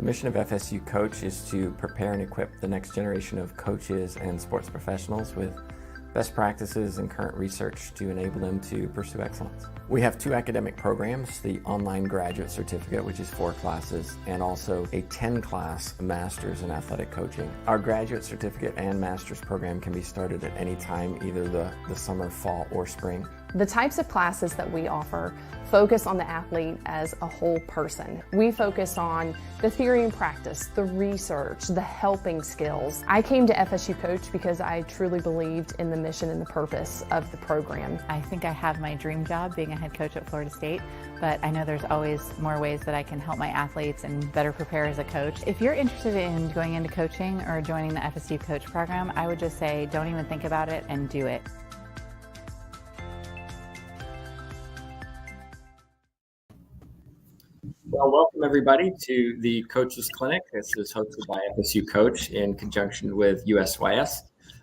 mission of FSU Coach is to prepare and equip the next generation of coaches and sports professionals with best practices and current research to enable them to pursue excellence. We have 2 academic programs, the online graduate certificate, which is 4 classes, and also a 10-class master's in athletic coaching. Our graduate certificate and master's program can be started at any time, either the summer, fall, or spring. The types of classes that we offer focus on the athlete as a whole person. We focus on the theory and practice, the research, the helping skills. I came to FSU Coach because I truly believed in the mission and the purpose of the program. I think I have my dream job being a head coach at Florida State, but I know there's always more ways that I can help my athletes and better prepare as a coach. If you're interested in going into coaching or joining the FSU Coach program, I would just say don't even think about it and do it. Well, welcome everybody to the Coaches Clinic. This is hosted by FSU Coach in conjunction with USYS.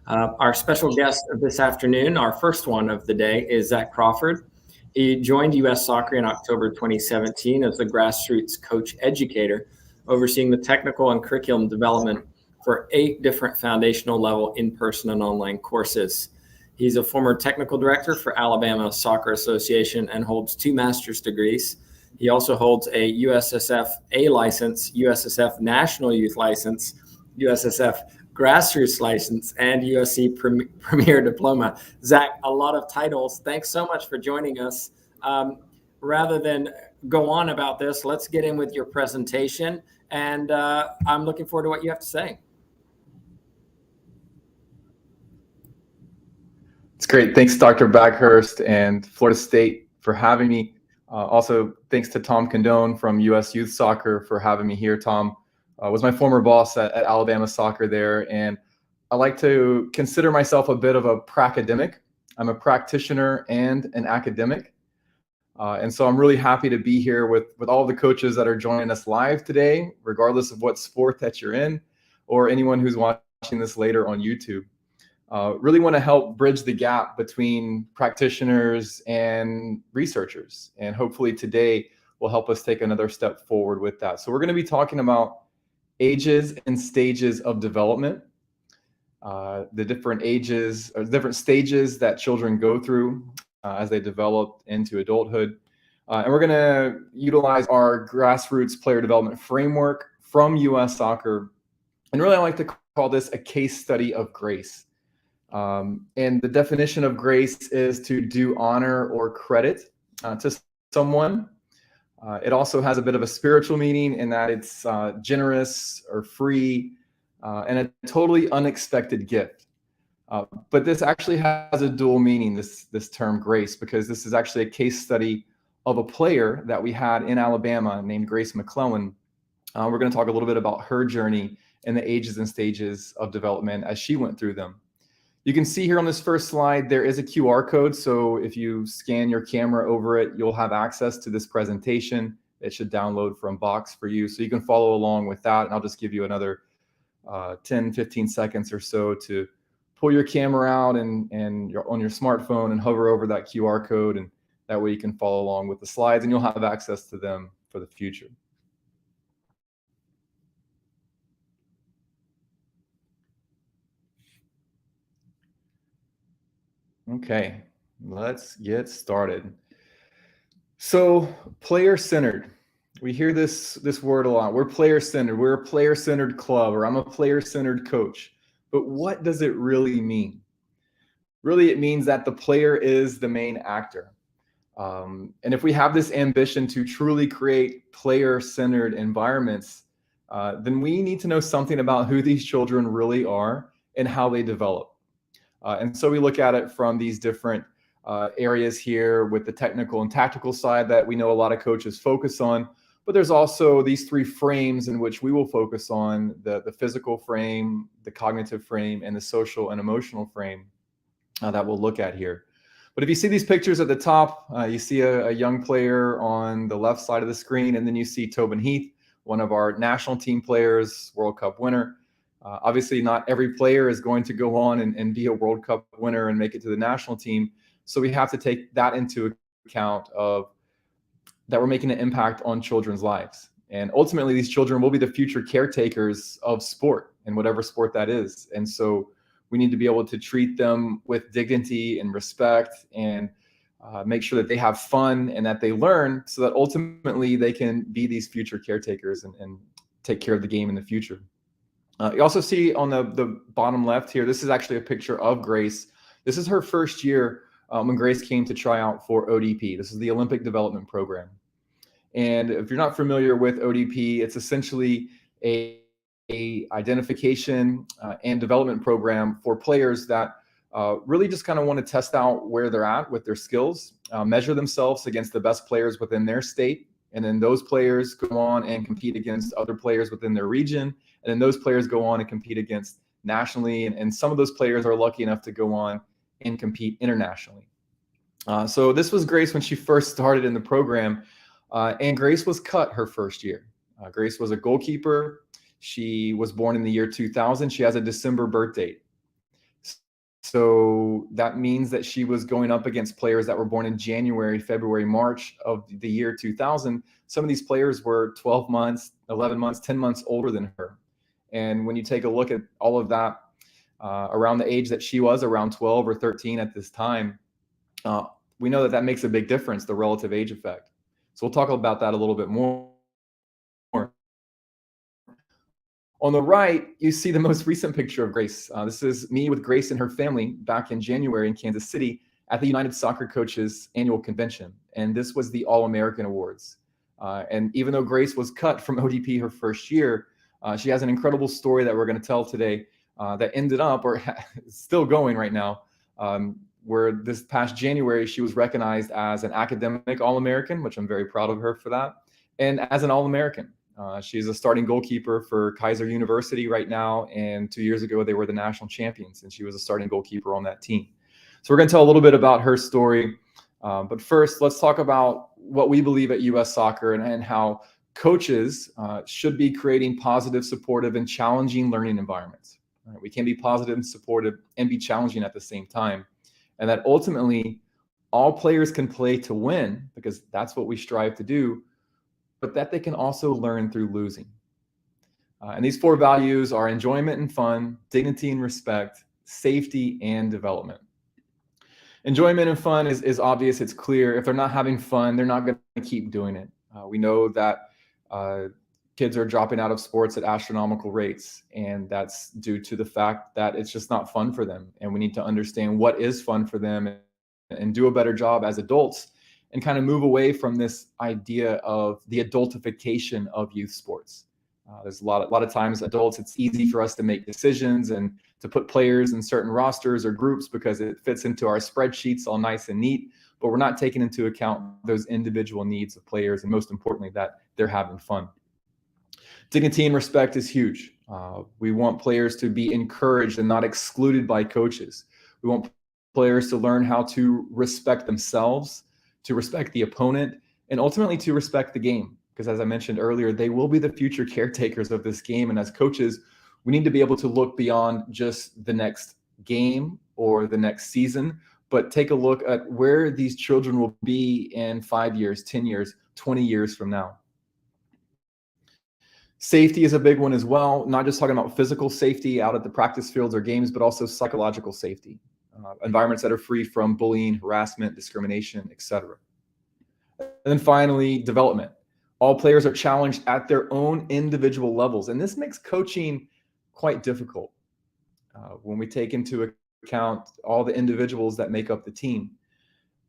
Our special guest this afternoon, our first one of the day, is Zach Crawford. He joined US Soccer in October 2017 as the grassroots coach educator, overseeing the technical and curriculum development for 8 different foundational level in-person and online courses. He's a former technical director for Alabama Soccer Association and holds 2 master's degrees. He also holds a USSF A license, USSF National Youth license, USSF Grassroots license, and USC Premier Diploma. Zach, a lot of titles. Thanks so much for joining us. Rather than go on about this, let's get in with your presentation, and I'm looking forward to what you have to say. It's great. Thanks, Dr. Backhurst and Florida State for having me. Also, thanks to Tom Condone from US Youth Soccer for having me here. Tom was my former boss at Alabama Soccer there, and I like to consider myself a bit of a pracademic. I'm a practitioner and an academic, and so I'm really happy to be here with all the coaches that are joining us live today, regardless of what sport that you're in, or anyone who's watching this later on YouTube. Really want to help bridge the gap between practitioners and researchers. And hopefully today will help us take another step forward with that. So we're going to be talking about ages and stages of development, the different ages or different stages that children go through as they develop into adulthood. And we're going to utilize our grassroots player development framework from US Soccer. And really, I like to call this a case study of grace. And the definition of grace is to do honor or credit to someone. It also has a bit of a spiritual meaning in that it's generous or free and a totally unexpected gift. But this actually has a dual meaning, this term grace, because this is actually a case study of a player that we had in Alabama named Grace McClellan. We're going to talk a little bit about her journey and the ages and stages of development as she went through them. You can see here on this first slide, there is a QR code. So if you scan your camera over it, you'll have access to this presentation. It should download from Box for you. So you can follow along with that. And I'll just give you another 10, 15 seconds or so to pull your camera out and you're on your smartphone and hover over that QR code. And that way you can follow along with the slides and you'll have access to them for the future. Okay, let's get started. So player-centered. We hear this word a lot. We're player-centered. We're a player-centered club, or I'm a player-centered coach. But what does it really mean? Really, it means that the player is the main actor. And if we have this ambition to truly create player-centered environments, then we need to know something about who these children really are and how they develop. And so we look at it from these different areas here with the technical and tactical side that we know a lot of coaches focus on. But there's also these 3 frames in which we will focus on the physical frame, the cognitive frame, and the social and emotional frame that we'll look at here. But if you see these pictures at the top, you see a young player on the left side of the screen, and then you see Tobin Heath, one of our national team players, World Cup winner. Obviously, not every player is going to go on and be a World Cup winner and make it to the national team. So we have to take that into account of that we're making an impact on children's lives. And ultimately, these children will be the future caretakers of sport and whatever sport that is. And so we need to be able to treat them with dignity and respect, and make sure that they have fun and that they learn, so that ultimately they can be these future caretakers and take care of the game in the future. You also see on the bottom left here, this is actually a picture of Grace. This is her first year when Grace came to try out for ODP. This is the Olympic Development Program. And if you're not familiar with ODP, it's essentially a identification and development program for players that really just kind of want to test out where they're at with their skills, measure themselves against the best players within their state, and then those players go on and compete against other players within their region, and then those players go on and compete against nationally, and some of those players are lucky enough to go on and compete internationally. So this was Grace when she first started in the program, and Grace was cut her first year. Grace was a goalkeeper. She was born in the year 2000. She has a December birth date. So that means that she was going up against players that were born in January, February, March of the year 2000. Some of these players were 12 months, 11 months, 10 months older than her. And when you take a look at all of that, around the age that she was, around 12 or 13 at this time, we know that that makes a big difference, the relative age effect. So we'll talk about that a little bit more. On the right, you see the most recent picture of Grace. This is me with Grace and her family back in January in Kansas City at the United Soccer Coaches annual convention. And this was the All-American Awards. And even though Grace was cut from ODP her first year, she has an incredible story that we're going to tell today that ended up, or still going right now, where this past January, she was recognized as an academic All-American, which I'm very proud of her for that, and as an All-American. She's a starting goalkeeper for Kaiser University right now, and 2 years ago they were the national champions, and she was a starting goalkeeper on that team. So we're going to tell a little bit about her story, but first let's talk about what we believe at US Soccer and how coaches should be creating positive, supportive, and challenging learning environments. Right? We can be positive and supportive and be challenging at the same time, and that ultimately all players can play to win, because that's what we strive to do, but that they can also learn through losing. And these four values are enjoyment and fun, dignity and respect, safety and development. Enjoyment and fun is obvious, it's clear. If they're not having fun, they're not going to keep doing it. We know that kids are dropping out of sports at astronomical rates, and that's due to the fact that it's just not fun for them. And we need to understand what is fun for them and do a better job as adults, and kind of move away from this idea of the adultification of youth sports. There's a lot of times adults, it's easy for us to make decisions and to put players in certain rosters or groups because it fits into our spreadsheets all nice and neat, but we're not taking into account those individual needs of players, and most importantly, that they're having fun. Dignity and respect is huge. We want players to be encouraged and not excluded by coaches. We want players to learn how to respect themselves, to respect the opponent, and ultimately to respect the game. Because as I mentioned earlier, they will be the future caretakers of this game. And as coaches, we need to be able to look beyond just the next game or the next season, but take a look at where these children will be in 5 years, 10 years, 20 years from now. Safety is a big one as well, not just talking about physical safety out at the practice fields or games, but also psychological safety. Environments that are free from bullying, harassment, discrimination, etc. And then finally, development. All players are challenged at their own individual levels, and this makes coaching quite difficult when we take into account all the individuals that make up the team.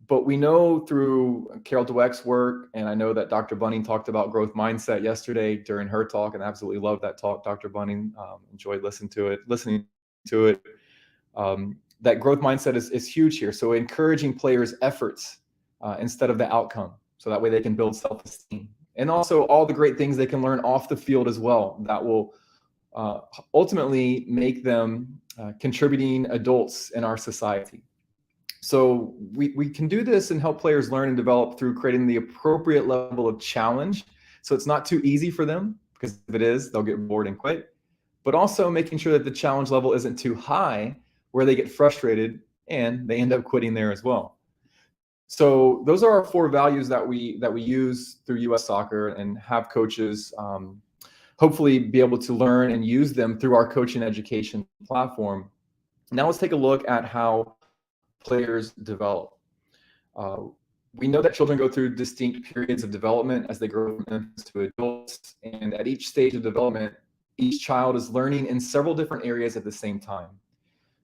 But we know through Carol Dweck's work, and I know that Dr. Bunning talked about growth mindset yesterday during her talk, and I absolutely loved that talk, Dr. Bunning. Enjoyed listening to it. That growth mindset is huge here. So encouraging players' efforts instead of the outcome, so that way they can build self-esteem. And also all the great things they can learn off the field as well that will ultimately make them contributing adults in our society. So we can do this and help players learn and develop through creating the appropriate level of challenge. So it's not too easy for them, because if it is, they'll get bored and quit. But also making sure that the challenge level isn't too high, where they get frustrated and they end up quitting there as well. So those are our 4 values that we use through U.S. Soccer and have coaches hopefully be able to learn and use them through our coaching education platform. Now let's take a look at how players develop. We know that children go through distinct periods of development as they grow from infants to adults, and at each stage of development, each child is learning in several different areas at the same time.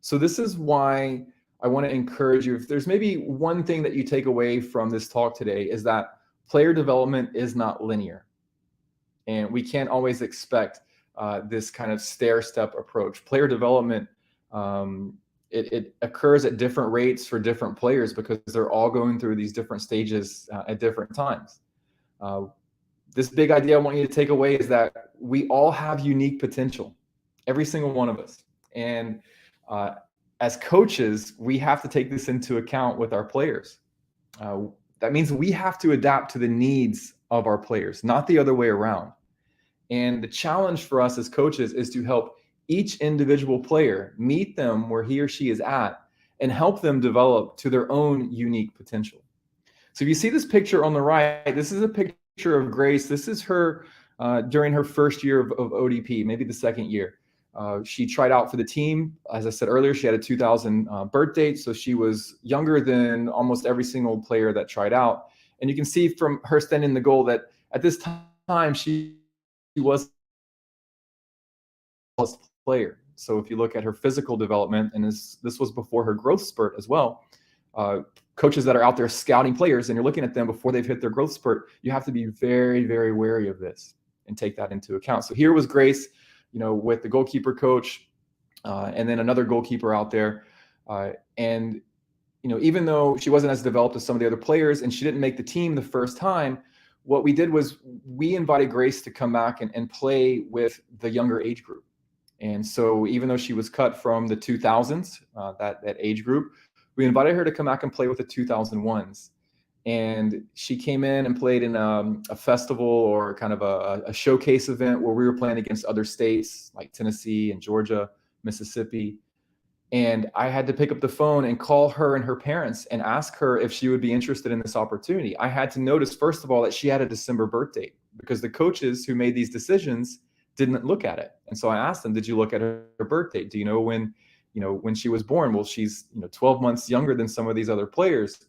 So this is why I want to encourage you, if there's maybe one thing that you take away from this talk today, is that player development is not linear. And we can't always expect this kind of stair-step approach. Player development, it occurs at different rates for different players because they're all going through these different stages at different times. This big idea I want you to take away is that we all have unique potential, every single one of us. And as coaches, we have to take this into account with our players. That means we have to adapt to the needs of our players, not the other way around. And the challenge for us as coaches is to help each individual player meet them where he or she is at and help them develop to their own unique potential. So if you see this picture on the right, this is a picture of Grace. This is her during her first year of ODP, maybe the second year. She tried out for the team. As I said earlier, she had a 2000 birth date, so she was younger than almost every single player that tried out. And you can see from her standing in the goal that at this time she was a player. So if you look at her physical development, and this was before her growth spurt as well, coaches that are out there scouting players and you're looking at them before they've hit their growth spurt, you have to be very, very wary of this and take that into account. So here was Grace, with the goalkeeper coach and then another goalkeeper out there. And even though she wasn't as developed as some of the other players and she didn't make the team the first time, what we did was we invited Grace to come back and play with the younger age group. And so even though she was cut from the 2000s, that age group, we invited her to come back and play with the 2001s. And she came in and played in a festival or kind of a showcase event where we were playing against other states like Tennessee and Georgia, Mississippi. And I had to pick up the phone and call her and her parents and ask her if she would be interested in this opportunity. I had to notice, first of all, that she had a December birth date because the coaches who made these decisions didn't look at it. And so I asked them, did you look at her birth date? Do you know when she was born? Well, she's 12 months younger than some of these other players.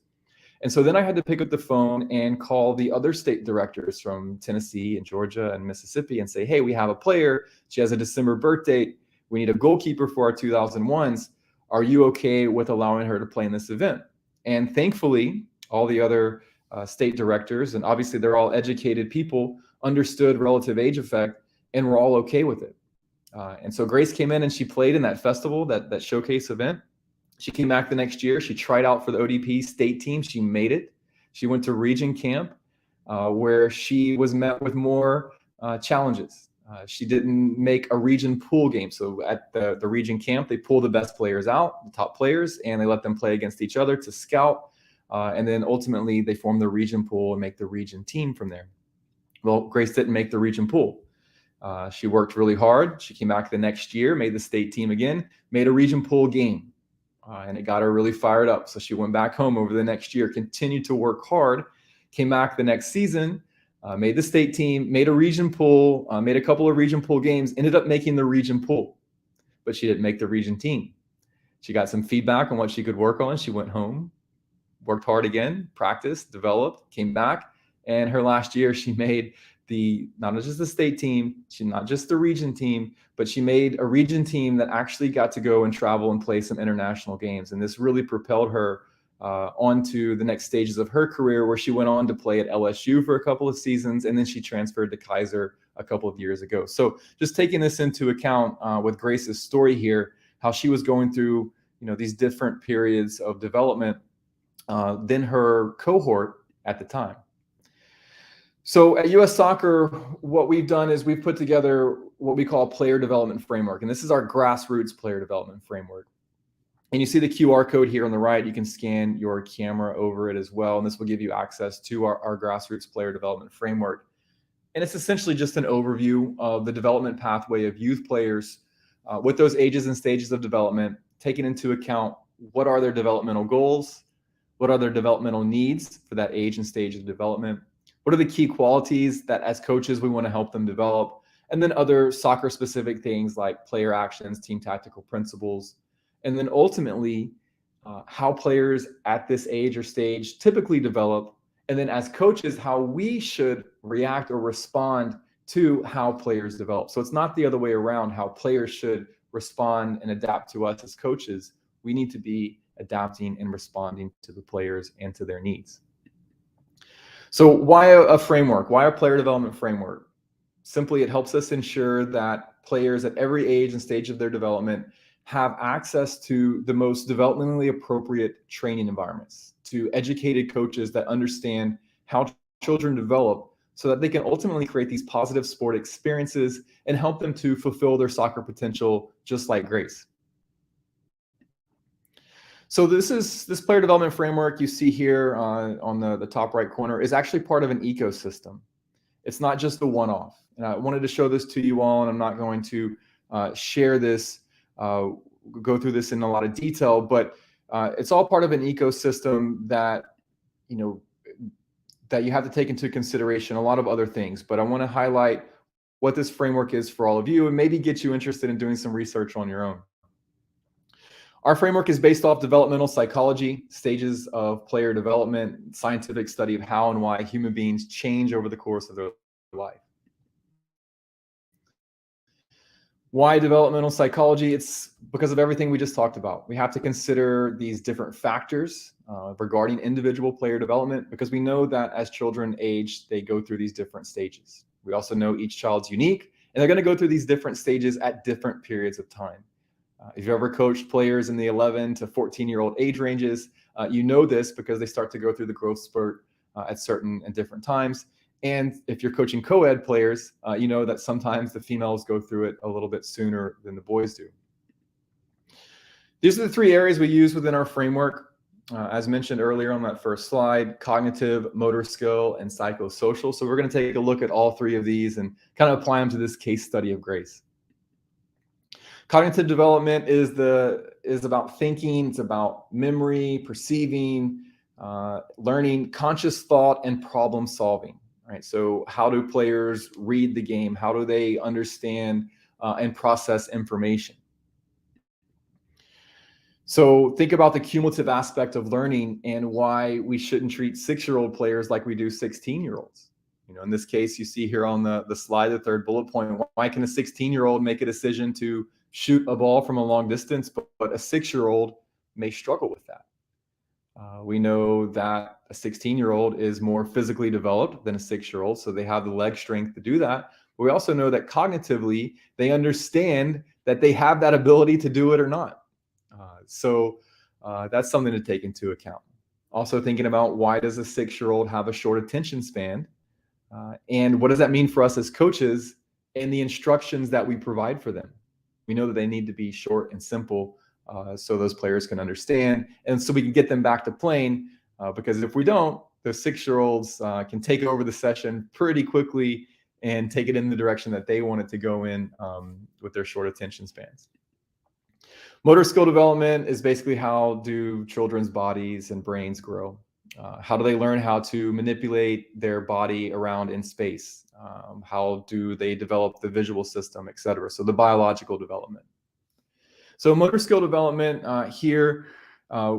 And so then I had to pick up the phone and call the other state directors from Tennessee and Georgia and Mississippi and say, hey, we have a player. She has a December birth date. We need a goalkeeper for our 2001s. Are you okay with allowing her to play in this event? And thankfully, all the other state directors, and obviously they're all educated people, understood relative age effect and were all okay with it. And so Grace came in and she played in that festival, that showcase event. She came back the next year. She tried out for the ODP state team. She made it. She went to region camp where she was met with more challenges. She didn't make a region pool game. So at the region camp, they pull the best players out, the top players, and they let them play against each other to scout. And then ultimately they form the region pool and make the region team from there. Well, Grace didn't make the region pool. She worked really hard. She came back the next year, made the state team again, made a region pool game. And it got her really fired up. So she went back home over the next year, continued to work hard, came back the next season, made the state team, made a region pool, made a couple of region pool games, ended up making the region pool, but she didn't make the region team. She got some feedback on what she could work on. She went home, worked hard again, practiced, developed, came back. And her last year, she made not just the state team, not just the region team, but she made a region team that actually got to go and travel and play some international games. And this really propelled her onto the next stages of her career, where she went on to play at LSU for a couple of seasons, and then she transferred to Kaiser a couple of years ago. So just taking this into account with Grace's story here, how she was going through these different periods of development than her cohort at the time. So at US Soccer, what we've done is we've put together what we call a player development framework. And this is our grassroots player development framework. And you see the QR code here on the right. You can scan your camera over it as well. And this will give you access to our grassroots player development framework. And it's essentially just an overview of the development pathway of youth players with those ages and stages of development, taking into account what are their developmental goals, What are their developmental needs for that age and stage of development? What are the key qualities that as coaches we want to help them develop? And then other soccer specific things like player actions, team tactical principles. And then ultimately, how players at this age or stage typically develop. And then as coaches, how we should react or respond to how players develop. So it's not the other way around, how players should respond and adapt to us as coaches. We need to be adapting and responding to the players and to their needs. So why a framework? Why a player development framework? Simply, it helps us ensure that players at every age and stage of their development have access to the most developmentally appropriate training environments, to educated coaches that understand how children develop so that they can ultimately create these positive sport experiences and help them to fulfill their soccer potential, just like Grace. So this player development framework you see here on the top right corner is actually part of an ecosystem. It's not just a one-off. And I wanted to show this to you all, and I'm not going to share this, go through this in a lot of detail, but it's all part of an ecosystem that, that you have to take into consideration a lot of other things. But I want to highlight what this framework is for all of you and maybe get you interested in doing some research on your own. Our framework is based off developmental psychology, stages of player development, scientific study of how and why human beings change over the course of their life. Why developmental psychology? It's because of everything we just talked about. We have to consider these different factors regarding individual player development, because we know that as children age, they go through these different stages. We also know each child's unique, and they're going to go through these different stages at different periods of time. If you've ever coached players in the 11 to 14-year-old age ranges, you know this because they start to go through the growth spurt at certain and different times. And if you're coaching co-ed players, you know that sometimes the females go through it a little bit sooner than the boys do. These are the three areas we use within our framework. As mentioned earlier on that first slide: cognitive, motor skill, and psychosocial. So we're going to take a look at all three of these and kind of apply them to this case study of Grace. Cognitive development is about thinking. It's about memory, perceiving, learning, conscious thought, and problem solving. Right. So how do players read the game? How do they understand and process information? So think about the cumulative aspect of learning and why we shouldn't treat 6-year-old players like we do 16-year-olds. In this case, you see here on the slide, the third bullet point: why can a 16-year-old make a decision to shoot a ball from a long distance, but a 6-year-old may struggle with that? We know that a 16-year-old is more physically developed than a 6-year-old, so they have the leg strength to do that. But we also know that cognitively, they understand that they have that ability to do it or not. So that's something to take into account. Also thinking about, why does a 6-year-old have a short attention span? And what does that mean for us as coaches and the instructions that we provide for them? We know that they need to be short and simple so those players can understand, and so we can get them back to playing, because if we don't, the 6-year-olds can take over the session pretty quickly and take it in the direction that they want it to go in with their short attention spans. Motor skill development is basically, how do children's bodies and brains grow? How do they learn how to manipulate their body around in space? How do they develop the visual system, etc.? So the biological development. So motor skill development here,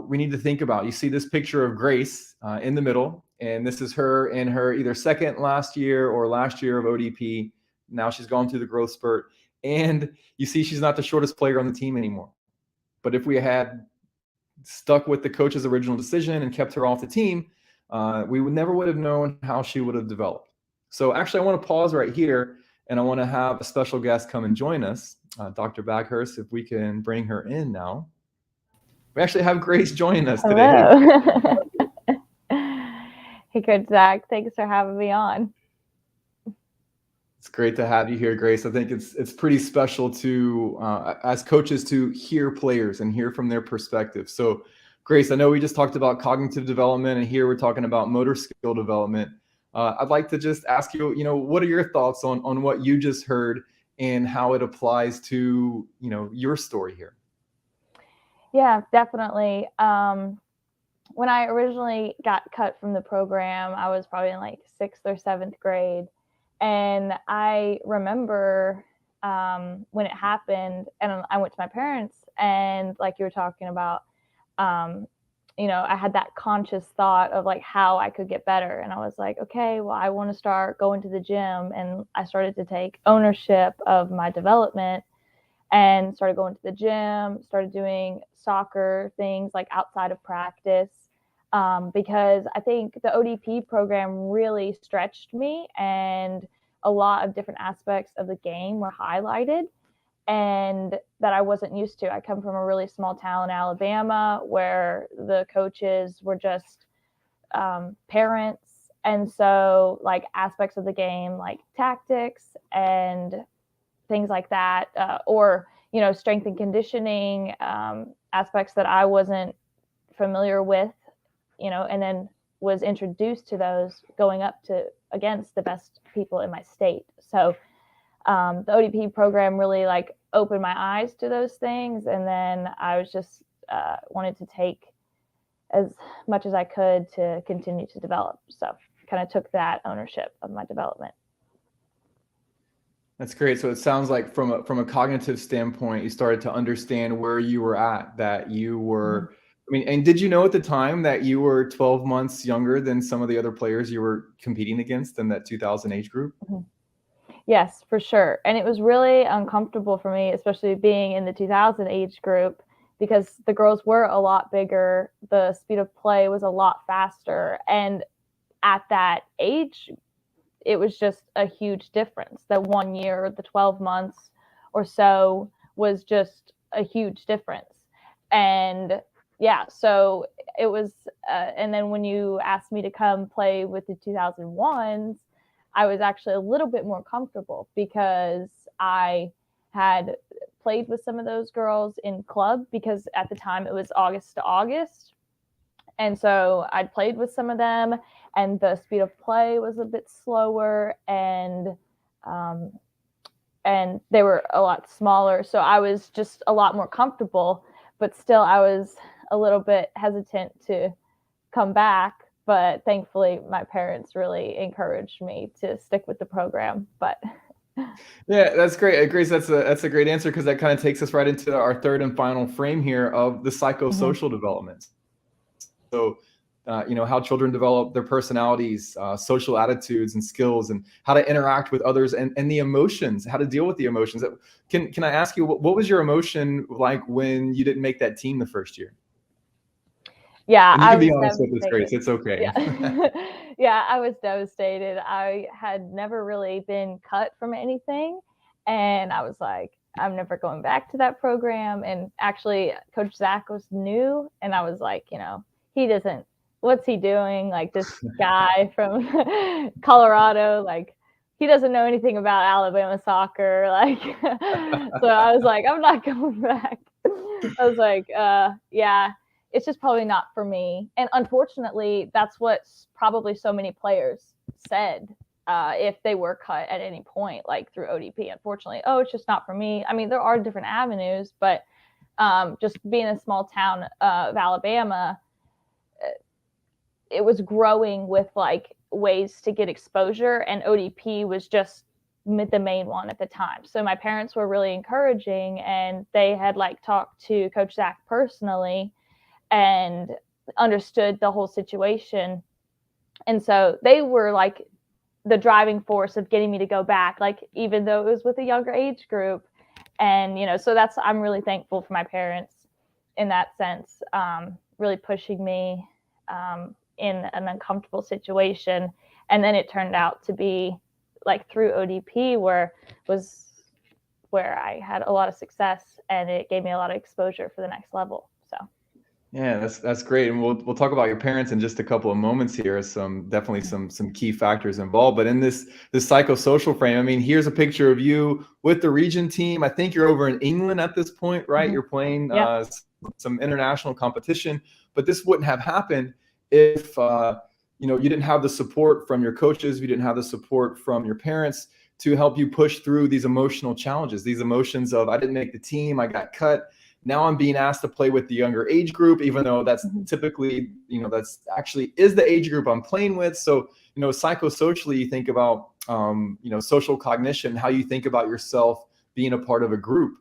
we need to think about. You see this picture of Grace in the middle, and this is her in her either second last year or last year of ODP. Now she's gone through the growth spurt, and you see she's not the shortest player on the team anymore. But if we had stuck with the coach's original decision and kept her off the team, we never would have known how she would have developed. So actually, I want to pause right here, and I want to have a special guest come and join us, Dr. Baghurst, if we can bring her in now. We actually have Grace joining us today. Hello. Hey, Coach Zach. Thanks for having me on. It's great to have you here, Grace. I think it's pretty special to, as coaches, to hear players and hear from their perspective. So, Grace, I know we just talked about cognitive development, and here we're talking about motor skill development. I'd like to just ask you, what are your thoughts on what you just heard and how it applies to, your story here? Yeah, definitely. when I originally got cut from the program, I was probably in like 6th or 7th grade. And I remember when it happened, and I went to my parents, and like you were talking about, I had that conscious thought of like how I could get better. And I was like, okay, well, I want to start going to the gym. And I started to take ownership of my development and started going to the gym, started doing soccer things like outside of practice, because I think the ODP program really stretched me, and a lot of different aspects of the game were highlighted and that I wasn't used to. I come from a really small town in Alabama where the coaches were just parents. And so like aspects of the game, like tactics and things like that, or, strength and conditioning, aspects that I wasn't familiar with, and then was introduced to those going up to against the best people in my state. So the ODP program really like opened my eyes to those things. And then I was just wanted to take as much as I could to continue to develop. So kind of took that ownership of my development. That's great. So it sounds like from a cognitive standpoint, you started to understand where you were at, that you were, and did you know at the time that you were 12 months younger than some of the other players you were competing against in that 2000 age group? Yes, for sure. And it was really uncomfortable for me, especially being in the 2000 age group, because the girls were a lot bigger. The speed of play was a lot faster. And at that age, it was just a huge difference. The 1 year, the 12 months or so was just a huge difference. And yeah, so it was, and then when you asked me to come play with the 2001s, I was actually a little bit more comfortable because I had played with some of those girls in club, because at the time it was August to August. And so I'd played with some of them, and the speed of play was a bit slower, and they were a lot smaller. So I was just a lot more comfortable, but still I was a little bit hesitant to come back. But thankfully, my parents really encouraged me to stick with the program. But yeah, that's great. Grace, that's a great answer, because that kind of takes us right into our third and final frame here of the psychosocial development. So, how children develop their personalities, social attitudes and skills, and how to interact with others, and the emotions, how to deal with the emotions. Can I ask you, what was your emotion like when you didn't make that team the first year? Yeah, and you can be honest with this, Grace. It's okay. Yeah. Yeah, I was devastated. I had never really been cut from anything. And I was like, I'm never going back to that program. And actually, Coach Zach was new. And I was like, what's he doing? Like, this guy from Colorado, like, he doesn't know anything about Alabama soccer. Like, so I was like, I'm not going back. I was like, yeah. It's just probably not for me. And unfortunately, that's what probably so many players said if they were cut at any point, like through ODP. Unfortunately, it's just not for me. I mean, there are different avenues, but just being a small town of Alabama, it was growing with like ways to get exposure, and ODP was just the main one at the time. So my parents were really encouraging, and they had like talked to Coach Zach personally and understood the whole situation. And so they were like the driving force of getting me to go back, like, even though it was with a younger age group. And, so I'm really thankful for my parents in that sense, really pushing me in an uncomfortable situation. And then it turned out to be like through ODP where I had a lot of success, and it gave me a lot of exposure for the next level. So. Yeah, that's great. And we'll talk about your parents in just a couple of moments here. Definitely some key factors involved. But in this psychosocial frame, I mean, here's a picture of you with the region team. I think you're over in England at this point, right? You're playing some international competition, but this wouldn't have happened if you didn't have the support from your coaches, if you didn't have the support from your parents to help you push through these emotional challenges, these emotions of, I didn't make the team, I got cut. Now I'm being asked to play with the younger age group, even though that's typically, that's actually is the age group I'm playing with. So, psychosocially, you think about, social cognition, how you think about yourself being a part of a group.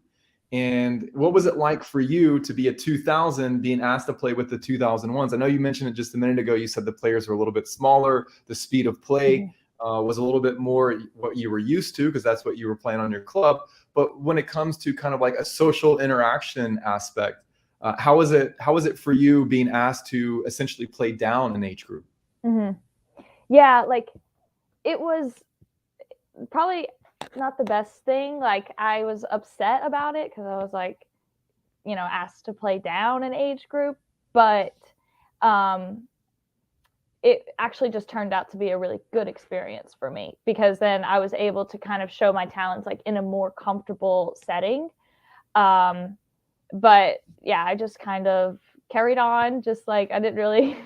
And what was it like for you to be a 2000 being asked to play with the 2001s? I know you mentioned it just a minute ago. You said the players were a little bit smaller. The speed of play was a little bit more what you were used to, because that's what you were playing on your club. But when it comes to kind of like a social interaction aspect, how is it for you being asked to essentially play down an age group? Yeah, like it was probably not the best thing. Like I was upset about it because I was like, asked to play down an age group, but it actually just turned out to be a really good experience for me, because then I was able to kind of show my talents like in a more comfortable setting. But yeah, I just kind of carried on, just like I didn't really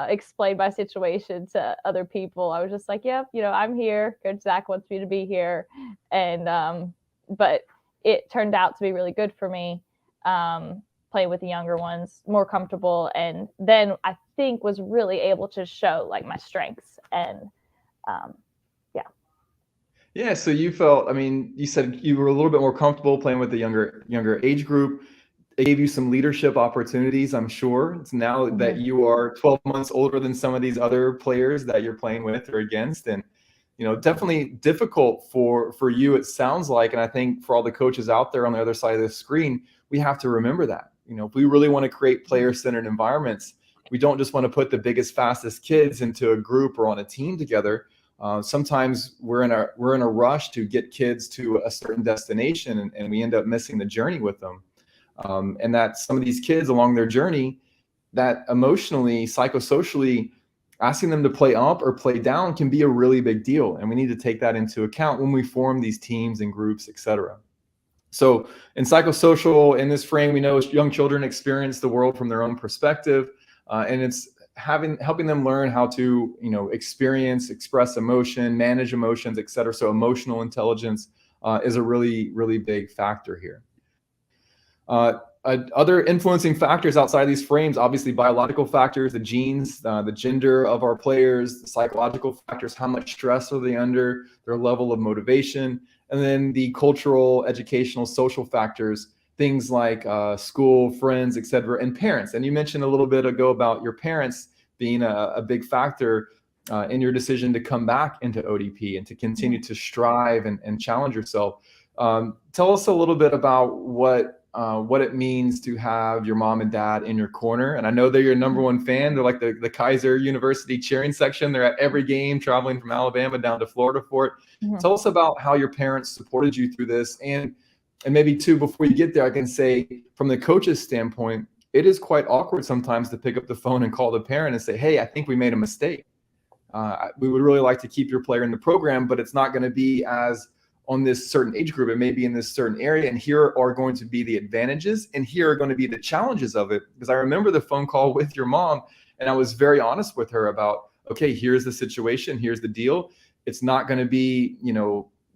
explain my situation to other people. I was just like, yep, I'm here. Coach Zach wants me to be here. And but it turned out to be really good for me. Play with the younger ones, more comfortable, and then I think was really able to show like my strengths. And Yeah, so you felt, you said you were a little bit more comfortable playing with the younger age group. It gave you some leadership opportunities, I'm sure. It's now that you are 12 months older than some of these other players that you're playing with or against, and definitely difficult for you, it sounds like. And I think for all the coaches out there on the other side of the screen, we have to remember that. If we really want to create player-centered environments, we don't just want to put the biggest, fastest kids into a group or on a team together. Sometimes we're in a rush to get kids to a certain destination, and we end up missing the journey with them. And that some of these kids along their journey, that emotionally, psychosocially, asking them to play up or play down can be a really big deal. And we need to take that into account when we form these teams and groups, etc. So in psychosocial, in this frame, we know young children experience the world from their own perspective. And it's helping them learn how to, experience, express emotion, manage emotions, etc. So emotional intelligence is a really, really big factor here. Other influencing factors outside of these frames, obviously biological factors, the genes, the gender of our players, the psychological factors, how much stress are they under, their level of motivation, and then the cultural, educational, social factors, things like school, friends, etc., and parents. And you mentioned a little bit ago about your parents being a big factor in your decision to come back into ODP and to continue to strive and challenge yourself. Tell us a little bit about what it means to have your mom and dad in your corner. And I know they're your number one fan. They're like the Kaiser University cheering section. They're at every game, traveling from Alabama down to Florida for it. Tell us about how your parents supported you through this. And maybe too, before you get there, I can say from the coach's standpoint, it is quite awkward sometimes to pick up the phone and call the parent and say, hey, I think we made a mistake. We would really like to keep your player in the program, but it's not going to be as on this certain age group. It may be in this certain area, and here are going to be the advantages, and here are going to be the challenges of it. Because I remember the phone call with your mom, and I was very honest with her about, okay, here's the situation, here's the deal. It's not going to be,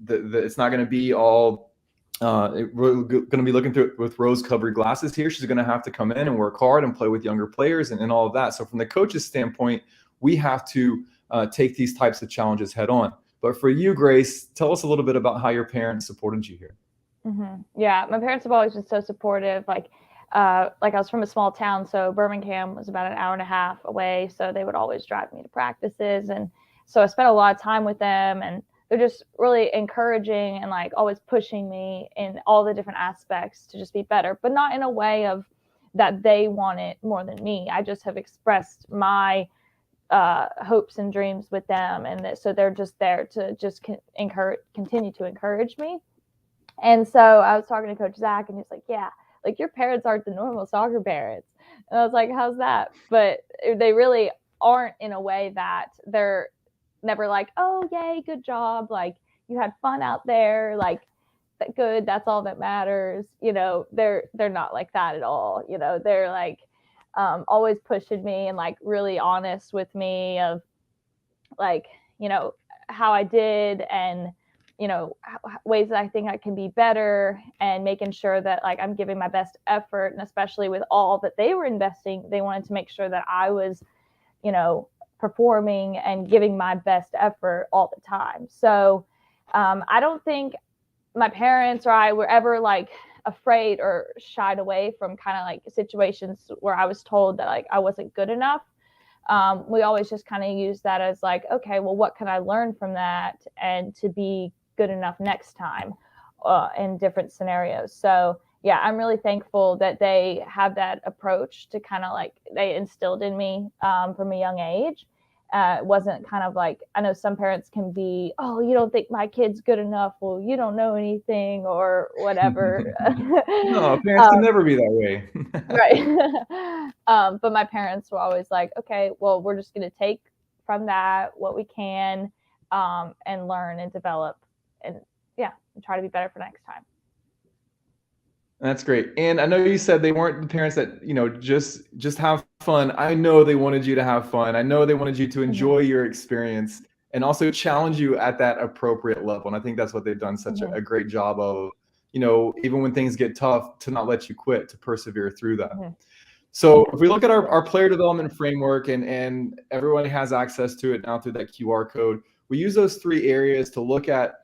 it's not going to be all. We're going to be looking through it with rose-colored glasses here. She's going to have to come in and work hard and play with younger players and all of that. So from the coach's standpoint, we have to take these types of challenges head on. But for you, Grace, tell us a little bit about how your parents supported you here. Yeah, my parents have always been so supportive. Like I was from a small town, so Birmingham was about an hour and a half away. So they would always drive me to practices. And so I spent a lot of time with them, and they're just really encouraging and like always pushing me in all the different aspects to just be better, but not in a way of that they want it more than me. I just have expressed my hopes and dreams with them, and so they're just there to just continue to encourage me. And so I was talking to Coach Zach, and he's like, yeah, like your parents aren't the normal soccer parents. And I was like, how's that? But they really aren't, in a way that they're never like, oh yay, good job, like you had fun out there, like good, that's all that matters. They're not like that at all. They're like always pushing me and like really honest with me of like, how I did, and ways that I think I can be better, and making sure that like I'm giving my best effort. And especially with all that they were investing, they wanted to make sure that I was, performing and giving my best effort all the time. So I don't think my parents or I were ever like afraid or shied away from kind of like situations where I was told that like I wasn't good enough. We always just kind of use that as like, okay, well, what can I learn from that and to be good enough next time in different scenarios. So yeah, I'm really thankful that they have that approach to kind of like they instilled in me from a young age. It wasn't kind of like, I know some parents can be, oh, you don't think my kid's good enough? Well, you don't know anything or whatever. No, parents can never be that way. Right. But my parents were always like, okay, well, we're just going to take from that what we can and learn and develop and try to be better for next time. That's great. And I know you said they weren't the parents that, just have fun. I know they wanted you to have fun. I know they wanted you to enjoy your experience and also challenge you at that appropriate level. And I think that's what they've done such a great job of, even when things get tough, to not let you quit, to persevere through that. So if we look at our player development framework, and everyone has access to it now through that QR code, we use those 3 areas to look at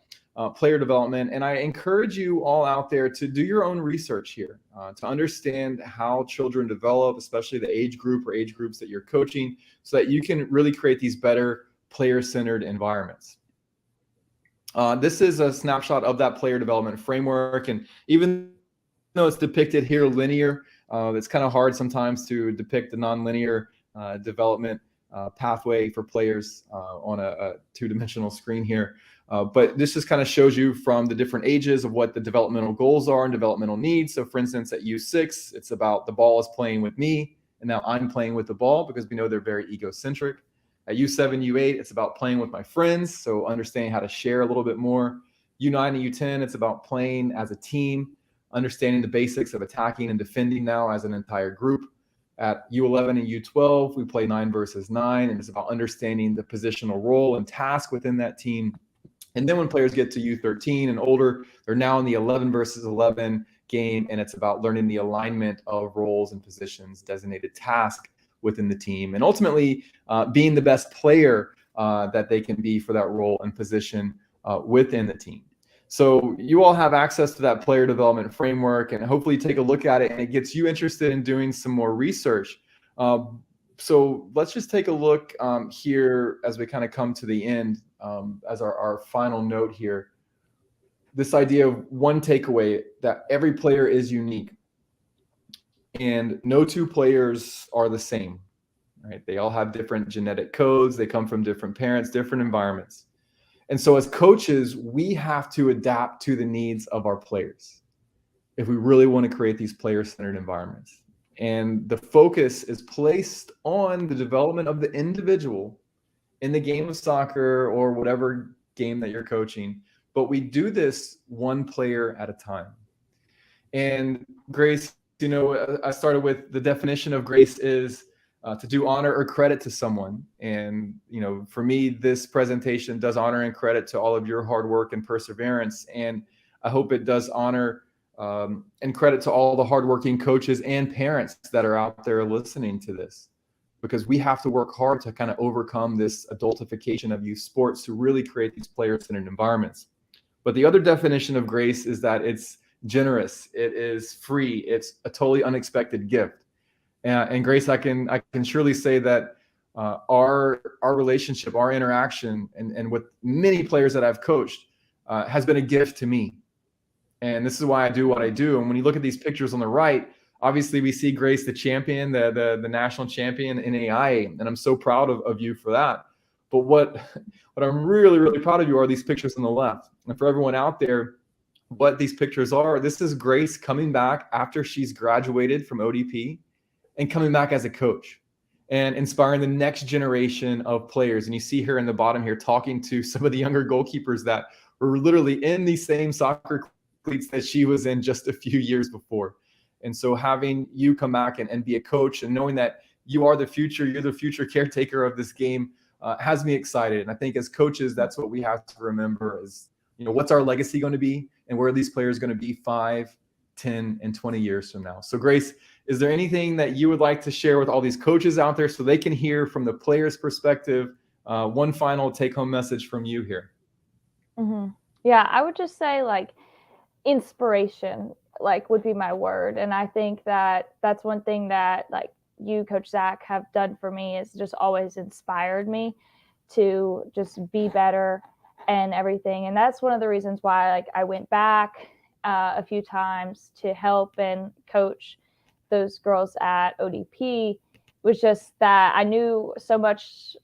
player development. And I encourage you all out there to do your own research here, to understand how children develop, especially the age group or age groups that you're coaching, so that you can really create these better player-centered environments. This is a snapshot of that player development framework. And even though it's depicted here linear, it's kind of hard sometimes to depict the nonlinear development pathway for players on a 2-dimensional screen here. But this just kind of shows you from the different ages of what the developmental goals are and developmental needs. So for instance, at U6, it's about the ball is playing with me, and now I'm playing with the ball, because we know they're very egocentric. At U7, U8, it's about playing with my friends, so understanding how to share a little bit more. U9 and U10, it's about playing as a team, understanding the basics of attacking and defending now as an entire group. At U11 and U12, we play 9 versus 9, and it's about understanding the positional role and task within that team. And then when players get to U13 and older, they're now in the 11 versus 11 game, and it's about learning the alignment of roles and positions, designated task within the team, and ultimately being the best player that they can be for that role and position within the team. So you all have access to that player development framework, and hopefully take a look at it, and it gets you interested in doing some more research. So let's just take a look here as we kind of come to the end, as our final note here. This idea of one takeaway, that every player is unique, and no 2 players are the same, right? They all have different genetic codes. They come from different parents, different environments. And so as coaches, we have to adapt to the needs of our players if we really want to create these player-centered environments. And the focus is placed on the development of the individual in the game of soccer or whatever game that you're coaching. But we do this one player at a time. And grace, I started with the definition of grace is to do honor or credit to someone. And, for me, this presentation does honor and credit to all of your hard work and perseverance. And I hope it does honor and credit to all the hardworking coaches and parents that are out there listening to this, because we have to work hard to kind of overcome this adultification of youth sports to really create these player-centered environments. But the other definition of grace is that it's generous, it is free, it's a totally unexpected gift. And grace, I can surely say that our relationship, our interaction, and with many players that I've coached has been a gift to me. And this is why I do what I do. And when you look at these pictures on the right, obviously we see Grace, the champion, the national champion in AIA, and I'm so proud of you for that. But what I'm really, really proud of you are these pictures on the left. And for everyone out there, what these pictures are, this is Grace coming back after she's graduated from ODP and coming back as a coach and inspiring the next generation of players. And you see her in the bottom here talking to some of the younger goalkeepers that were literally in the same soccer cleats that she was in just a few years before. And so having you come back and be a coach and knowing that you are the future, you're the future caretaker of this game has me excited. And I think as coaches, that's what we have to remember is, what's our legacy going to be, and where are these players going to be 5, 10, and 20 years from now? So Grace, is there anything that you would like to share with all these coaches out there so they can hear from the player's perspective? One final take-home message from you here. Yeah, I would just say inspiration would be my word. And I think that that's one thing that you, Coach Zach, have done for me, is just always inspired me to just be better and everything. And that's one of the reasons why I went back a few times to help and coach those girls at ODP, was just that I knew so much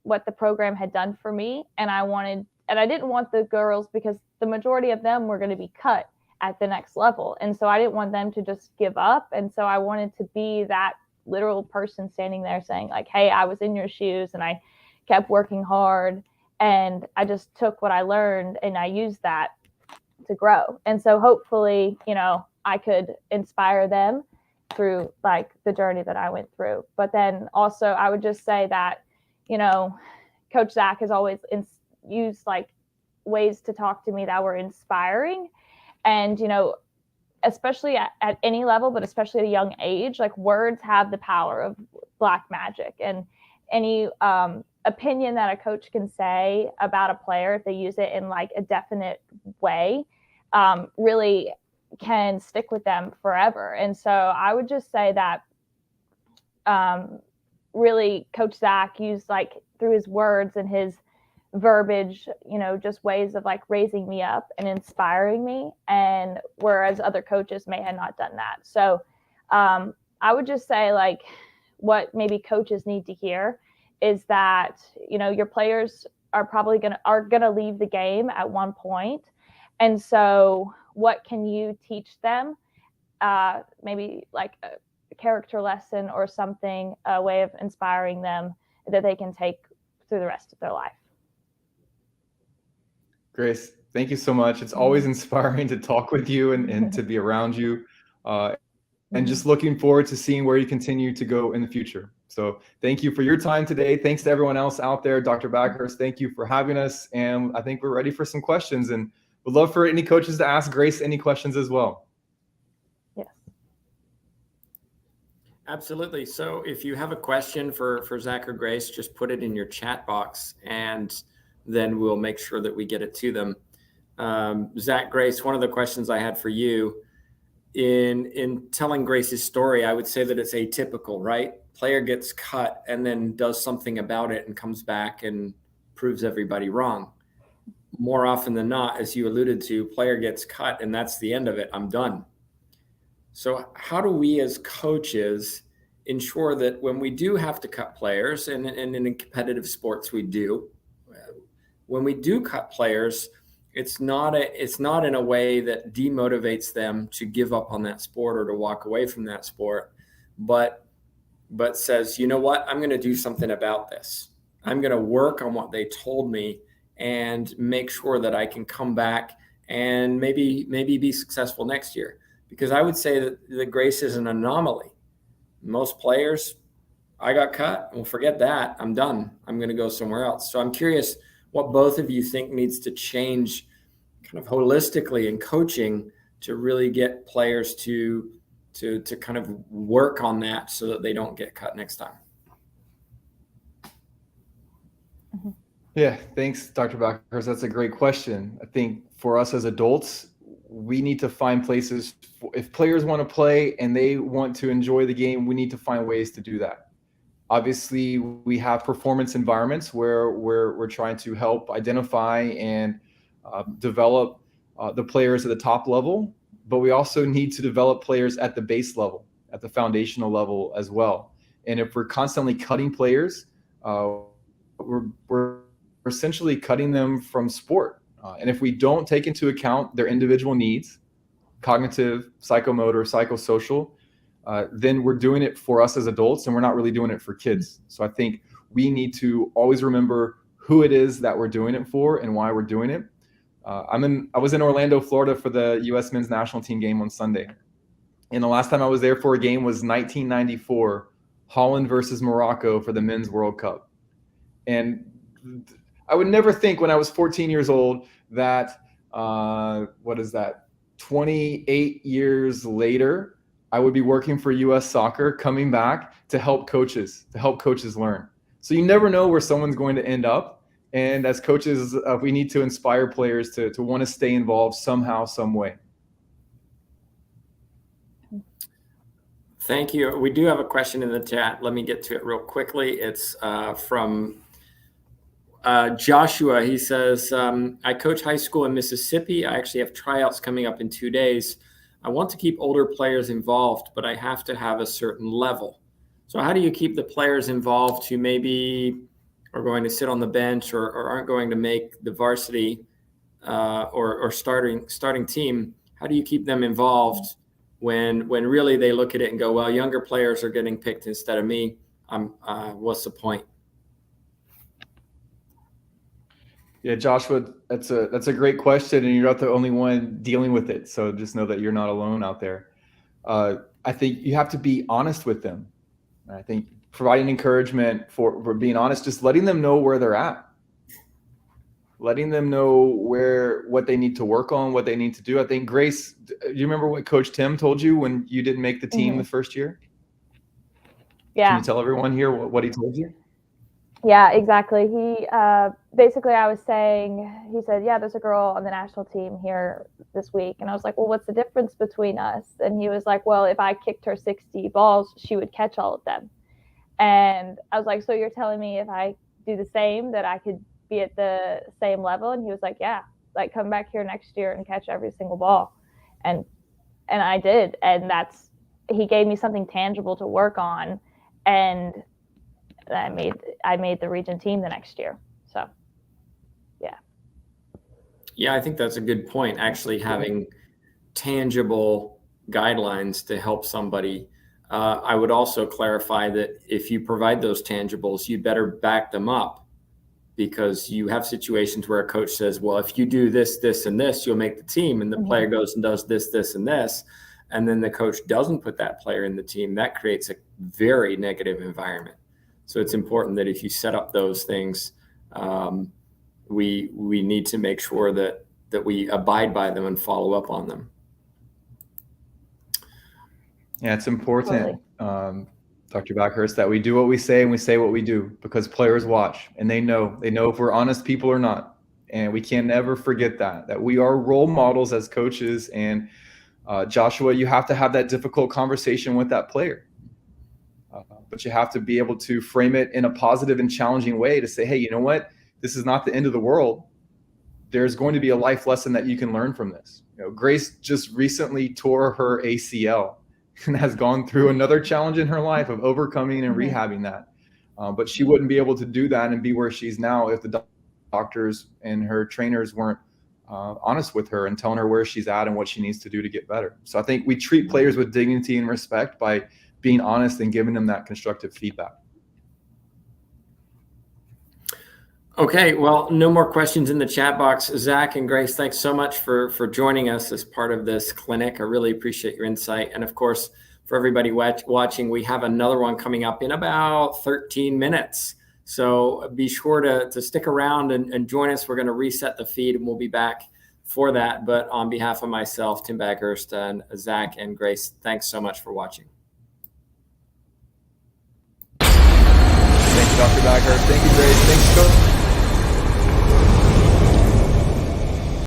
what the program had done for me, and I didn't want the girls, because the majority of them were going to be cut at the next level. And so I didn't want them to just give up. And so I wanted to be that literal person standing there saying hey, I was in your shoes and I kept working hard, and I just took what I learned and I used that to grow. And so hopefully, I could inspire them through the journey that I went through. But then also I would just say that, Coach Zach has always used ways to talk to me that were inspiring. And, especially at any level, but especially at a young age, words have the power of black magic. And any opinion that a coach can say about a player, if they use it in a definite way, really can stick with them forever. And so I would just say that really Coach Zach used through his words and his verbiage, just ways of raising me up and inspiring me, and whereas other coaches may have not done that. So I would just say what maybe coaches need to hear is that your players are probably gonna leave the game at one point, and so what can you teach them, maybe a character lesson or something, a way of inspiring them that they can take through the rest of their life. Grace, thank you so much. It's always inspiring to talk with you and to be around you, and just looking forward to seeing where you continue to go in the future. So thank you for your time today. Thanks to everyone else out there. Dr. Backhurst, thank you for having us. And I think we're ready for some questions, and would love for any coaches to ask Grace any questions as well. Yes. Absolutely. So if you have a question for Zach or Grace, just put it in your chat box, and then we'll make sure that we get it to them. Zach, Grace, one of the questions I had for you in telling Grace's story, I would say that it's atypical, right? Player gets cut and then does something about it and comes back and proves everybody wrong. More often than not, as you alluded to, player gets cut and that's the end of it. I'm done. So how do we as coaches ensure that when we do have to cut players, and in competitive sports we do, when we do cut players, it's not in a way that demotivates them to give up on that sport or to walk away from that sport, but says, you know what, I'm going to do something about this. I'm going to work on what they told me and make sure that I can come back and maybe be successful next year. Because I would say that Grace is an anomaly. Most players, I got cut, well, forget that. I'm done. I'm going to go somewhere else. So I'm curious what both of you think needs to change kind of holistically in coaching to really get players to kind of work on that so that they don't get cut next time. Yeah, thanks, Dr. Backhurst. That's a great question. I think for us as adults, we need to find places. If players want to play and they want to enjoy the game, we need to find ways to do that. Obviously, we have performance environments where we're trying to help identify and develop the players at the top level, but we also need to develop players at the base level, at the foundational level as well. And if we're constantly cutting players, we're essentially cutting them from sport. And if we don't take into account their individual needs, cognitive, psychomotor, psychosocial, then we're doing it for us as adults and we're not really doing it for kids. So I think we need to always remember who it is that we're doing it for and why we're doing it. I was in Orlando, Florida for the U.S. men's national team game on Sunday. And the last time I was there for a game was 1994, Holland versus Morocco for the Men's World Cup. And I would never think when I was 14 years old that what is that? 28 years later, I would be working for US Soccer, coming back to help coaches learn. So you never know where someone's going to end up. And as coaches, we need to inspire players to want to stay involved somehow, some way. Thank you. We do have a question in the chat. Let me get to it real quickly. It's from Joshua. He says, I coach high school in Mississippi. I actually have tryouts coming up in 2 days. I want to keep older players involved, but I have to have a certain level. So how do you keep the players involved who maybe are going to sit on the bench or aren't going to make the varsity or starting team? How do you keep them involved when really they look at it and go, well, younger players are getting picked instead of me? What's the point? Yeah, Joshua, that's a great question, and you're not the only one dealing with it. So just know that you're not alone out there. I think you have to be honest with them. I think providing encouragement for being honest, just letting them know where they're at, letting them know what they need to work on, what they need to do. I think, Grace, do you remember what Coach Tim told you when you didn't make the team the first year? Yeah. Can you tell everyone here what he told you? Yeah, exactly. He basically, I was saying, he said, yeah, there's a girl on the national team here this week. And I was like, well, what's the difference between us? And he was like, well, if I kicked her 60 balls, she would catch all of them. And I was like, so you're telling me if I do the same that I could be at the same level? And he was like, yeah, like come back here next year and catch every single ball. And I did. And he gave me something tangible to work on. And I made the region team the next year. So, yeah. Yeah, I think that's a good point. Actually having tangible guidelines to help somebody. I would also clarify that if you provide those tangibles, you better back them up, because you have situations where a coach says, well, if you do this, this, and this, you'll make the team. And the player goes and does this, this, and this. And then the coach doesn't put that player in the team. That creates a very negative environment. So it's important that if you set up those things, we need to make sure that we abide by them and follow up on them. Yeah, it's important, Dr. Backhurst, that we do what we say and we say what we do, because players watch and they know if we're honest people or not. And we can never forget that we are role models as coaches. And Joshua, you have to have that difficult conversation with that player. But you have to be able to frame it in a positive and challenging way to say, hey, you know what? This is not the end of the world. There's going to be a life lesson that you can learn from this. Grace just recently tore her ACL and has gone through another challenge in her life of overcoming and rehabbing that. But she wouldn't be able to do that and be where she's now if the doctors and her trainers weren't honest with her and telling her where she's at and what she needs to do to get better. So I think we treat players with dignity and respect by being honest and giving them that constructive feedback. Okay, well, no more questions in the chat box. Zach and Grace, thanks so much for joining us as part of this clinic. I really appreciate your insight. And of course, for everybody watching, we have another one coming up in about 13 minutes. So be sure to stick around and join us. We're going to reset the feed and we'll be back for that. But on behalf of myself, Tim Backhurst, and Zach and Grace, thanks so much for watching. Thank you, Dr. Backhurst. Thank you, Grace. Thanks, Coach.